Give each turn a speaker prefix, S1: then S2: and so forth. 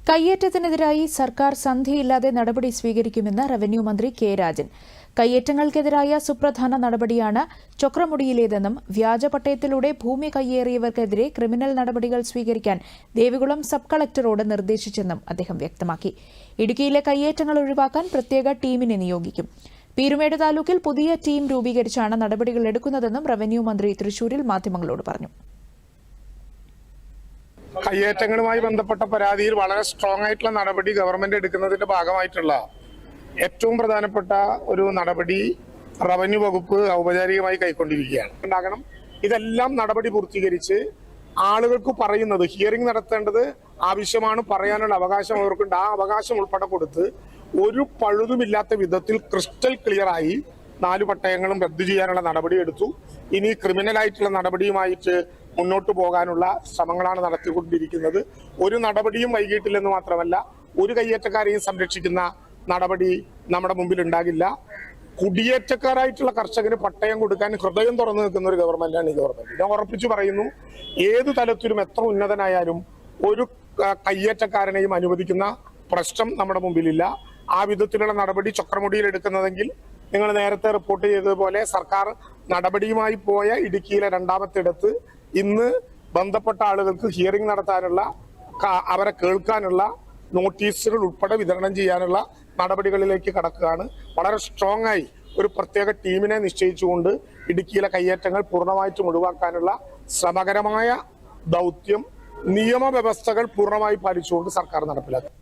S1: കയ്യേറ്റത്തിനെതിരായി സർക്കാർ സന്ധിയില്ലാതെ നടപടി സ്വീകരിക്കുമെന്ന് റവന്യൂ മന്ത്രി കെ രാജൻ. കയ്യേറ്റങ്ങൾക്കെതിരായ സുപ്രധാന നടപടിയാണ് ചൊക്രമുടിയിലേതെന്നും വ്യാജപട്ടയത്തിലൂടെ ഭൂമി കയ്യേറിയവർക്കെതിരെ ക്രിമിനൽ നടപടികൾ സ്വീകരിക്കാൻ ദേവികുളം സബ് കളക്ടറോട് നിർദ്ദേശിച്ചെന്നും അദ്ദേഹം വ്യക്തമാക്കി. ഇടുക്കിയിലെ കയ്യേറ്റങ്ങൾ ഒഴിവാക്കാൻ പ്രത്യേക ടീമിനെ നിയോഗിക്കും. പീരുമേട് താലൂക്കിൽ പുതിയ ടീം രൂപീകരിച്ചാണ് നടപടികൾ എടുക്കുന്നതെന്നും റവന്യൂ മന്ത്രി തൃശൂരിൽ മാധ്യമങ്ങളോട് പറഞ്ഞു.
S2: കയ്യേറ്റങ്ങളുമായി ബന്ധപ്പെട്ട പരാതിയിൽ വളരെ സ്ട്രോങ് ആയിട്ടുള്ള നടപടി ഗവൺമെന്റ് എടുക്കുന്നതിന്റെ ഭാഗമായിട്ടുള്ള ഏറ്റവും പ്രധാനപ്പെട്ട ഒരു നടപടി റവന്യൂ വകുപ്പ് ഔപചാരികമായി കൈക്കൊണ്ടിരിക്കുകയാണ്. ഉണ്ടാകണം ഇതെല്ലാം നടപടി പൂർത്തീകരിച്ച് ആളുകൾക്ക് പറയുന്നത് ഹിയറിംഗ് നടത്തേണ്ടത് ആവശ്യമാണ്, പറയാനുള്ള അവകാശം അവർക്കുണ്ട്. ആ അവകാശം ഉൾപ്പെടെ കൊടുത്ത് ഒരു പഴുതുമില്ലാത്ത വിധത്തിൽ ക്രിസ്റ്റൽ ക്ലിയറായി 4 പട്ടയങ്ങളും റദ്ദു ചെയ്യാനുള്ള നടപടി എടുത്തു. ഇനി ക്രിമിനലായിട്ടുള്ള നടപടിയുമായിട്ട് മുന്നോട്ട് പോകാനുള്ള ശ്രമങ്ങളാണ് നടത്തിക്കൊണ്ടിരിക്കുന്നത്. ഒരു നടപടിയും വൈകിട്ടില്ലെന്ന് മാത്രമല്ല, ഒരു കയ്യേറ്റക്കാരെയും സംരക്ഷിക്കുന്ന നടപടി നമ്മുടെ മുമ്പിൽ ഉണ്ടാകില്ല. കുടിയേറ്റക്കാരായിട്ടുള്ള കർഷകന് പട്ടയം കൊടുക്കാൻ ഹൃദയം തുറന്നു നിൽക്കുന്ന ഒരു ഗവൺമെന്റാണ് ഈ ഗവൺമെന്റ്. ഞാൻ ഉറപ്പിച്ചു പറയുന്നു, ഏതു തലത്തിലും എത്ര ഉന്നതനായാലും ഒരു കയ്യേറ്റക്കാരനെയും അനുവദിക്കുന്ന പ്രശ്നം നമ്മുടെ മുമ്പിലില്ല. ആ വിധത്തിലുള്ള നടപടി ചൊക്രമുടിയിൽ എടുക്കുന്നതെങ്കിൽ നിങ്ങൾ നേരത്തെ റിപ്പോർട്ട് ചെയ്തതുപോലെ സർക്കാർ നടപടിയുമായി പോയ ഇടുക്കിയിലെ 2ാമത്തെ ഇടത്ത് ഇന്ന് ബന്ധപ്പെട്ട ആളുകൾക്ക് ഹിയറിംഗ് നടത്താനുള്ള, അവരെ കേൾക്കാനുള്ള നോട്ടീസുകൾ ഉൾപ്പെടെ വിതരണം ചെയ്യാനുള്ള നടപടികളിലേക്ക് കടക്കുകയാണ്. വളരെ സ്ട്രോങ് ആയി ഒരു പ്രത്യേക ടീമിനെ നിശ്ചയിച്ചുകൊണ്ട് ഇടുക്കിയിലെ കയ്യേറ്റങ്ങൾ പൂർണ്ണമായിട്ടും ഒഴിവാക്കാനുള്ള ശ്രമകരമായ ദൗത്യം നിയമവ്യവസ്ഥകൾ പൂർണ്ണമായി പാലിച്ചുകൊണ്ട് സർക്കാർ നടപ്പിലാക്കും.